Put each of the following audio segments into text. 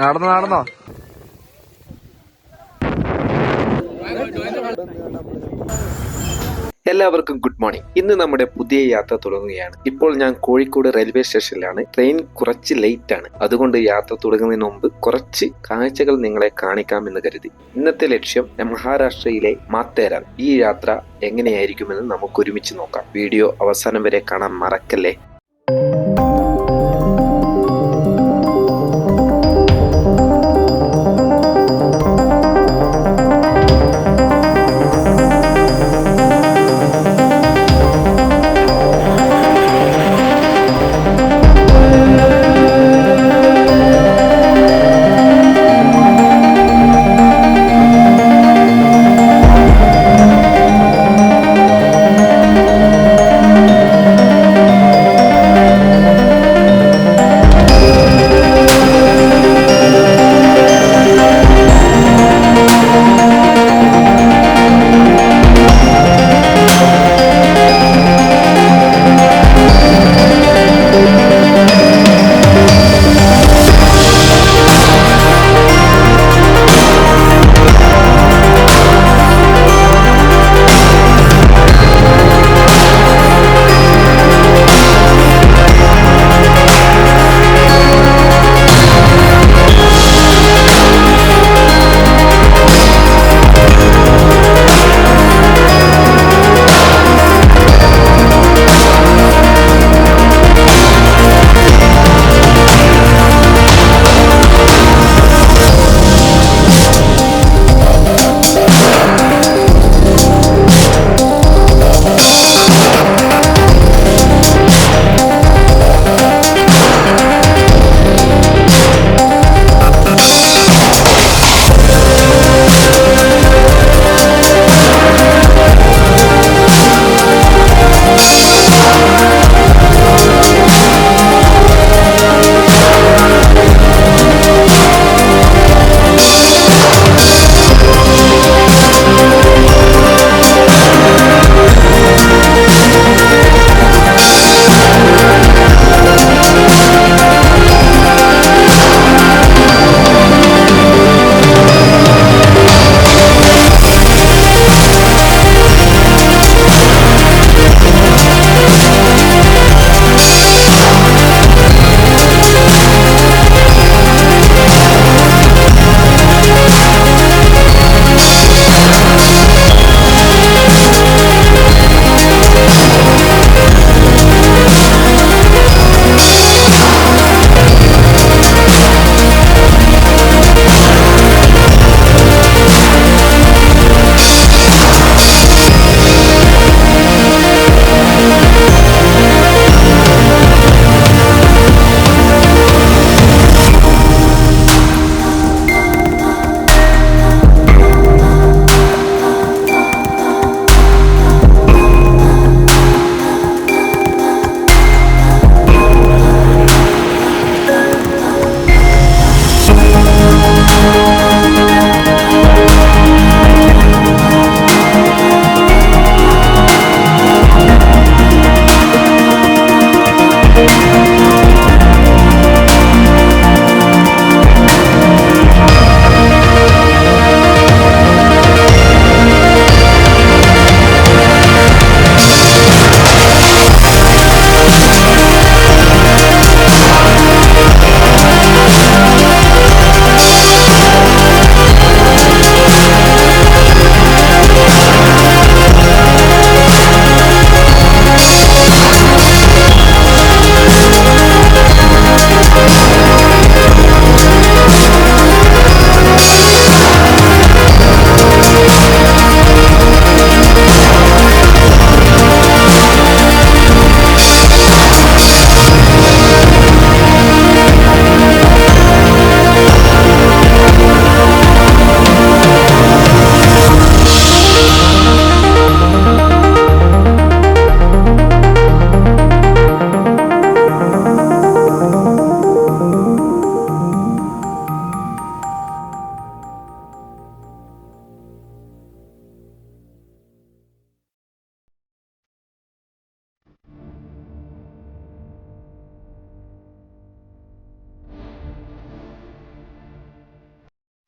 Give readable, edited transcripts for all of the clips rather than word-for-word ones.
നടന്നോ നടന്നോ. എല്ലാവർക്കും ഗുഡ് മോർണിംഗ്. ഇന്ന് നമ്മുടെ പുതിയ യാത്ര തുടങ്ങുകയാണ്. ഇപ്പോൾ ഞാൻ കോഴിക്കോട് റെയിൽവേ സ്റ്റേഷനിലാണ്. ട്രെയിൻ കുറച്ച് ലേറ്റ് ആണ്. അതുകൊണ്ട് യാത്ര തുടങ്ങുന്നതിന് മുമ്പ് കുറച്ച് കാഴ്ചകൾ നിങ്ങളെ കാണിക്കാമെന്ന് കരുതി. ഇന്നത്തെ ലക്ഷ്യം മഹാരാഷ്ട്രയിലെ മാത്തേരാൻ. ഈ യാത്ര എങ്ങനെയായിരിക്കുമെന്ന് നമുക്ക് ഒരുമിച്ച് നോക്കാം. വീഡിയോ അവസാനം വരെ കാണാൻ മറക്കല്ലേ.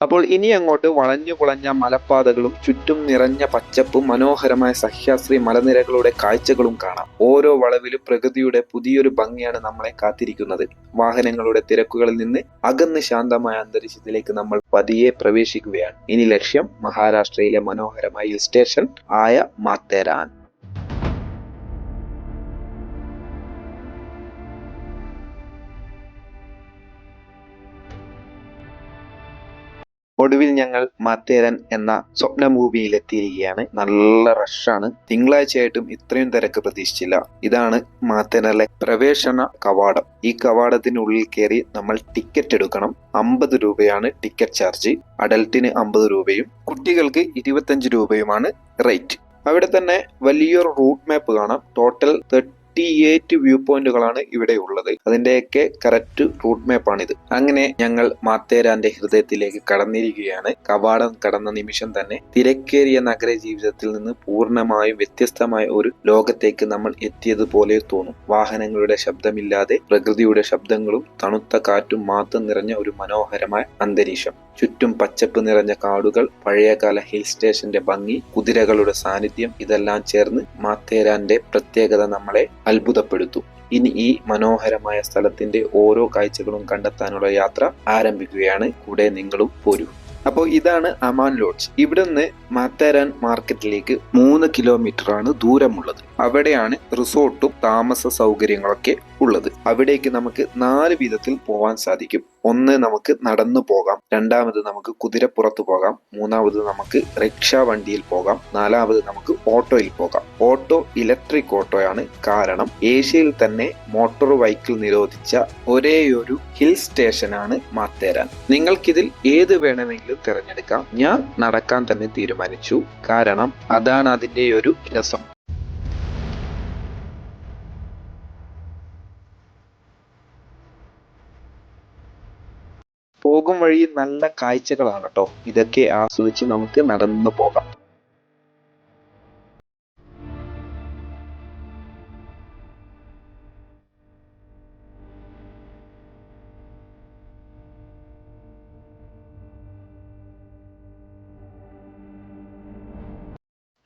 അപ്പോൾ ഇനി അങ്ങോട്ട് വളഞ്ഞു കുളഞ്ഞ മലപ്പാതകളും ചുറ്റും നിറഞ്ഞ പച്ചപ്പും മനോഹരമായ സഹ്യാശ്രീ മലനിരകളുടെ കാഴ്ചകളും കാണാം. ഓരോ വളവിലും പ്രകൃതിയുടെ പുതിയൊരു ഭംഗിയാണ് നമ്മളെ കാത്തിരിക്കുന്നത്. വാഹനങ്ങളുടെ തിരക്കുകളിൽ നിന്ന് അകന്ന് ശാന്തമായ അന്തരീക്ഷത്തിലേക്ക് നമ്മൾ പതിയെ പ്രവേശിക്കുകയാണ്. ഇനി ലക്ഷ്യം മഹാരാഷ്ട്രയിലെ മനോഹരമായ ഹിൽ സ്റ്റേഷൻ ആയ മാത്തേരാൻ. ഒടുവിൽ ഞങ്ങൾ മാത്തേരൻ എന്ന സ്വപ്നഭൂമിയിൽ എത്തിയിരിക്കുകയാണ്. നല്ല റഷാണ്. തിങ്കളാഴ്ചയായിട്ടും ഇത്രയും തിരക്ക് പ്രതീക്ഷിച്ചില്ല. ഇതാണ് മാത്തേരനിലെ പ്രവേശന കവാടം. ഈ കവാടത്തിനുള്ളിൽ കയറി നമ്മൾ ടിക്കറ്റ് എടുക്കണം. 50 രൂപയാണ് ടിക്കറ്റ് ചാർജ്. അഡൽട്ടിന് 50 രൂപയും കുട്ടികൾക്ക് 25 രൂപയുമാണ് റേറ്റ്. അവിടെ തന്നെ വലിയൊരു റൂട്ട് മാപ്പ് കാണാം. ടോട്ടൽ 38 വ്യൂ പോയിന്റുകളാണ് ഇവിടെ ഉള്ളത്. അതിന്റെയൊക്കെ കറക്റ്റ് റൂട്ട് മാപ്പാണിത്. അങ്ങനെ ഞങ്ങൾ മാത്തേരാന്റെ ഹൃദയത്തിലേക്ക് കടന്നിരിക്കുകയാണ്. കവാടം കടന്ന നിമിഷം തന്നെ തിരക്കേറിയ നഗര ജീവിതത്തിൽ നിന്ന് പൂർണ്ണമായും വ്യത്യസ്തമായ ഒരു ലോകത്തേക്ക് നമ്മൾ എത്തിയതുപോലെ തോന്നും. വാഹനങ്ങളുടെ ശബ്ദമില്ലാതെ പ്രകൃതിയുടെ ശബ്ദങ്ങളും തണുത്ത കാറ്റും മാത്രം നിറഞ്ഞ ഒരു മനോഹരമായ അന്തരീക്ഷം. ചുറ്റും പച്ചപ്പ് നിറഞ്ഞ കാടുകൾ, പഴയകാല ഹിൽ സ്റ്റേഷന്റെ ഭംഗി, കുതിരകളുടെ സാന്നിധ്യം, ഇതെല്ലാം ചേർന്ന് മാത്തേരാന്റെ പ്രത്യേകത നമ്മളെ അത്ഭുതപ്പെടുത്തും. ഇനി ഈ മനോഹരമായ സ്ഥലത്തിന്റെ ഓരോ കാഴ്ചകളും കണ്ടെത്താനുള്ള യാത്ര ആരംഭിക്കുകയാണ്. കൂടെ നിങ്ങളും പോരൂ. അപ്പോൾ ഇതാണ് അമാൻ ലോഡ്ജ്. ഇവിടുന്ന് മാത്തേരാൻ മാർക്കറ്റിലേക്ക് 3 കിലോമീറ്റർ ആണ് ദൂരമുള്ളത്. അവിടെയാണ് റിസോർട്ടും താമസ സൗകര്യങ്ങളൊക്കെ ഉള്ളത്. അവിടേക്ക് നമുക്ക് 4 വിധത്തിൽ പോവാൻ സാധിക്കും. ഒന്ന്, നമുക്ക് നടന്നു പോകാം. രണ്ടാമത് നമുക്ക് കുതിരപ്പുറത്ത് പോകാം. മൂന്നാമത് നമുക്ക് റിക്ഷ വണ്ടിയിൽ പോകാം. നാലാമത് നമുക്ക് ഓട്ടോയിൽ പോകാം. ഓട്ടോ ഇലക്ട്രിക് ഓട്ടോയാണ്. കാരണം ഏഷ്യയിൽ തന്നെ മോട്ടോർ വെഹിക്കിൾ നിരോധിച്ച ഒരേയൊരു ഹിൽ സ്റ്റേഷനാണ് മാത്തേരാൻ. നിങ്ങൾക്കിതിൽ ഏത് വേണമെങ്കിലും തിരഞ്ഞെടുക്കാം. ഞാൻ നടക്കാൻ തന്നെ തീരുമാനിച്ചു. കാരണം അതാണ് അതിന്റെ ഒരു രസം. പോകും വഴി നല്ല കാഴ്ചകളാണ് കേട്ടോ. ഇതൊക്കെ ആസ്വദിച്ച് നമുക്ക് നടന്നു പോകാം.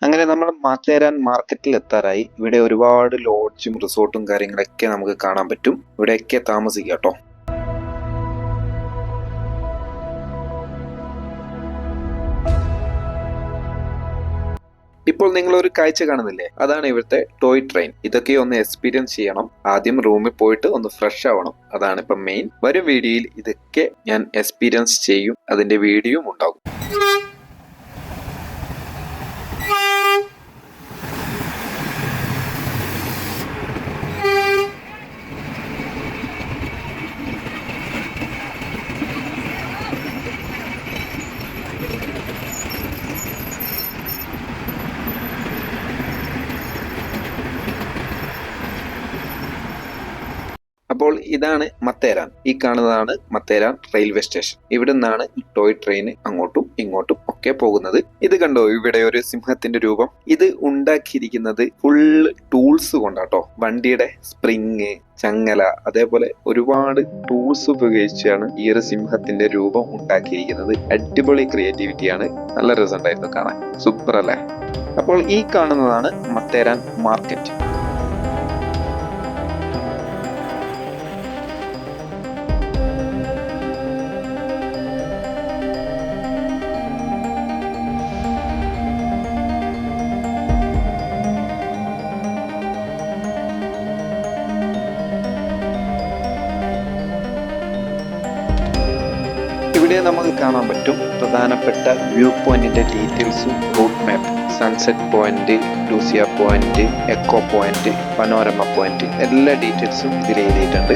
അങ്ങനെ നമ്മൾ മാത്തേരാൻ മാർക്കറ്റിൽ എത്താറായി. ഇവിടെ ഒരുപാട് ലോഡ്ജും റിസോർട്ടും കാര്യങ്ങളൊക്കെ നമുക്ക് കാണാൻ പറ്റും. ഇവിടെയൊക്കെ താമസിക്കാം കേട്ടോ. ഇപ്പോൾ നിങ്ങൾ ഒരു കാഴ്ച കാണുന്നില്ലേ? അതാണ് ഇവിടുത്തെ ടോയ് ട്രെയിൻ. ഇതൊക്കെ ഒന്ന് എക്സ്പീരിയൻസ് ചെയ്യണം. ആദ്യം റൂമിൽ പോയിട്ട് ഒന്ന് ഫ്രഷ് ആവണം. അതാണ് ഇപ്പം മെയിൻ. വരും വീഡിയോയിൽ ഇതൊക്കെ ഞാൻ എക്സ്പീരിയൻസ് ചെയ്യും. അതിന്റെ വീഡിയോയും ഉണ്ടാകും. അപ്പോൾ ഇതാണ് മത്തേരാൻ. ഈ കാണുന്നതാണ് മത്തേരാൻ റെയിൽവേ സ്റ്റേഷൻ. ഇവിടെ നിന്നാണ് ടോയ് ട്രെയിൻ അങ്ങോട്ടും ഇങ്ങോട്ടും ഒക്കെ പോകുന്നത്. ഇത് കണ്ടോ, ഇവിടെ ഒരു സിംഹത്തിന്റെ രൂപം. ഇത് ഉണ്ടാക്കിയിരിക്കുന്നത് ഫുൾ ടൂൾസ് കൊണ്ടാട്ടോ. വണ്ടിയുടെ സ്പ്രിങ്, ചങ്ങല, അതേപോലെ ഒരുപാട് ടൂൾസ് ഉപയോഗിച്ചാണ് ഈ ഒരു സിംഹത്തിന്റെ രൂപം ഉണ്ടാക്കിയിരിക്കുന്നത്. അടിപൊളി ക്രിയേറ്റിവിറ്റിയാണ്. നല്ല രസമുണ്ടായിരുന്നു കാണാൻ. സൂപ്പർ അല്ലേ? അപ്പോൾ ഈ കാണുന്നതാണ് മത്തേരാൻ മാർക്കറ്റ്. ഇവിടെ നമുക്ക് കാണാൻ പറ്റും പ്രധാനപ്പെട്ട വ്യൂ പോയിന്റിന്റെ ഡീറ്റെയിൽസും route map. Sunset point, Lucia point, echo point, panorama point, എല്ലാ ഡീറ്റെയിൽസും ഇതിൽ എഴുതിയിട്ടുണ്ട്.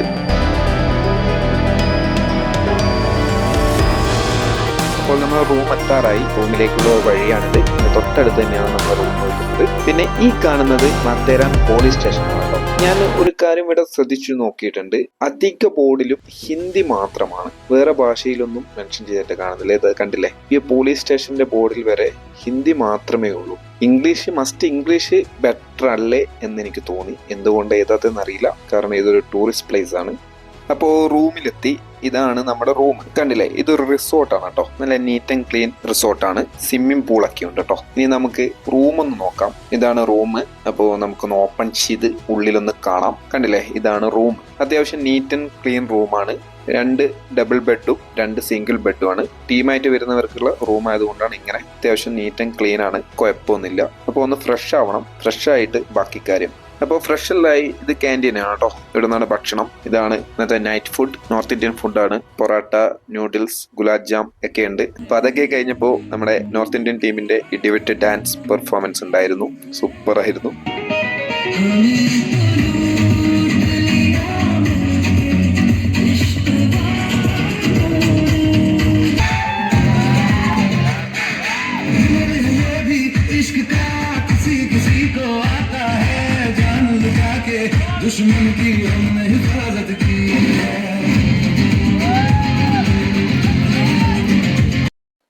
അപ്പോൾ നമ്മൾ റൂം എത്താറായി. റൂമിലേക്കുള്ള വഴിയാണിത്. തൊട്ടടുത്ത് തന്നെയാണ് നമ്മൾ റൂം നോക്കുന്നത്. പിന്നെ ഈ കാണുന്നത് മാത്തേരാൻ പോലീസ് സ്റ്റേഷനാണ് കേട്ടോ. ഞാൻ ഒരു കാര്യം ഇവിടെ ശ്രദ്ധിച്ചു നോക്കിയിട്ടുണ്ട്. അധിക ബോർഡിലും ഹിന്ദി മാത്രമാണ്. വേറെ ഭാഷയിലൊന്നും മെൻഷൻ ചെയ്തിട്ട് കാണുന്നില്ല. ഇത് കണ്ടില്ലേ? ഈ പോലീസ് സ്റ്റേഷന്റെ ബോർഡിൽ വരെ ഹിന്ദി മാത്രമേ ഉള്ളൂ. ഇംഗ്ലീഷ് ബെറ്റർ അല്ലേ എന്ന് എനിക്ക് തോന്നി. എന്തുകൊണ്ട് ഏതാതെന്ന് അറിയില്ല. കാരണം ഇതൊരു ടൂറിസ്റ്റ് പ്ലേസ് ആണ്. അപ്പോൾ റൂമിലെത്തി. ഇതാണ് നമ്മുടെ റൂം. കണ്ടില്ലേ, ഇതൊരു റിസോർട്ടാണ് കേട്ടോ. നല്ല നീറ്റ് ആൻഡ് ക്ലീൻ റിസോർട്ടാണ്. സ്വിമ്മിംഗ് പൂളൊക്കെ ഉണ്ട് കേട്ടോ. ഇനി നമുക്ക് റൂം ഒന്ന് നോക്കാം. ഇതാണ് റൂം. അപ്പോൾ നമുക്കൊന്ന് ഓപ്പൺ ചെയ്ത് ഉള്ളിലൊന്ന് കാണാം. കണ്ടില്ലേ, ഇതാണ് റൂം. അത്യാവശ്യം നീറ്റ് ആൻഡ് ക്ലീൻ റൂമാണ്. 2 ഡബിൾ ബെഡും 2 സിംഗിൾ ബെഡും ആണ്. ടീമായിട്ട് വരുന്നവർക്കുള്ള റൂം ആയതുകൊണ്ടാണ് ഇങ്ങനെ. അത്യാവശ്യം നീറ്റ് ആൻഡ് ക്ലീൻ ആണ്, കുഴപ്പമൊന്നുമില്ല. അപ്പോൾ ഒന്ന് ഫ്രഷ് ആവണം. ഫ്രഷ് ആയിട്ട് ബാക്കി കാര്യം. അപ്പോൾ ഫ്രഷല്ലായി ഇത് ക്യാൻറ്റീനാണ് കേട്ടോ. ഇവിടെ നിന്നാണ് ഭക്ഷണം. ഇതാണ് ഇന്നത്തെ നൈറ്റ് ഫുഡ്. നോർത്ത് ഇന്ത്യൻ ഫുഡാണ്. പൊറോട്ട, നൂഡിൽസ്, ഗുലാബ് ജാം ഒക്കെ ഉണ്ട്. അപ്പൊ അതൊക്കെ കഴിഞ്ഞപ്പോൾ നമ്മുടെ നോർത്ത് ഇന്ത്യൻ ടീമിന്റെ ഇടിവിറ്റ് ഡാൻസ് പെർഫോമൻസ് ഉണ്ടായിരുന്നു. സൂപ്പർ ആയിരുന്നു. दुश्मन की हमने हिफाजत की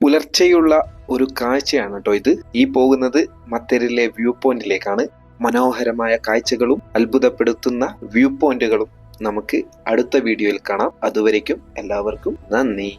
പുലർച്ചെയുള്ള ഒരു കാഴ്ചയാണ് കേട്ടോ ഇത്. ഈ പോകുന്നത് മത്തേരിലെ വ്യൂ പോയിന്റിലേക്കാണ്. മനോഹരമായ കാഴ്ചകളും അത്ഭുതപ്പെടുത്തുന്ന വ്യൂ പോയിന്റുകളും നമുക്ക് അടുത്ത വീഡിയോയിൽ കാണാം. അതുവരേക്കും എല്ലാവർക്കും നന്ദി.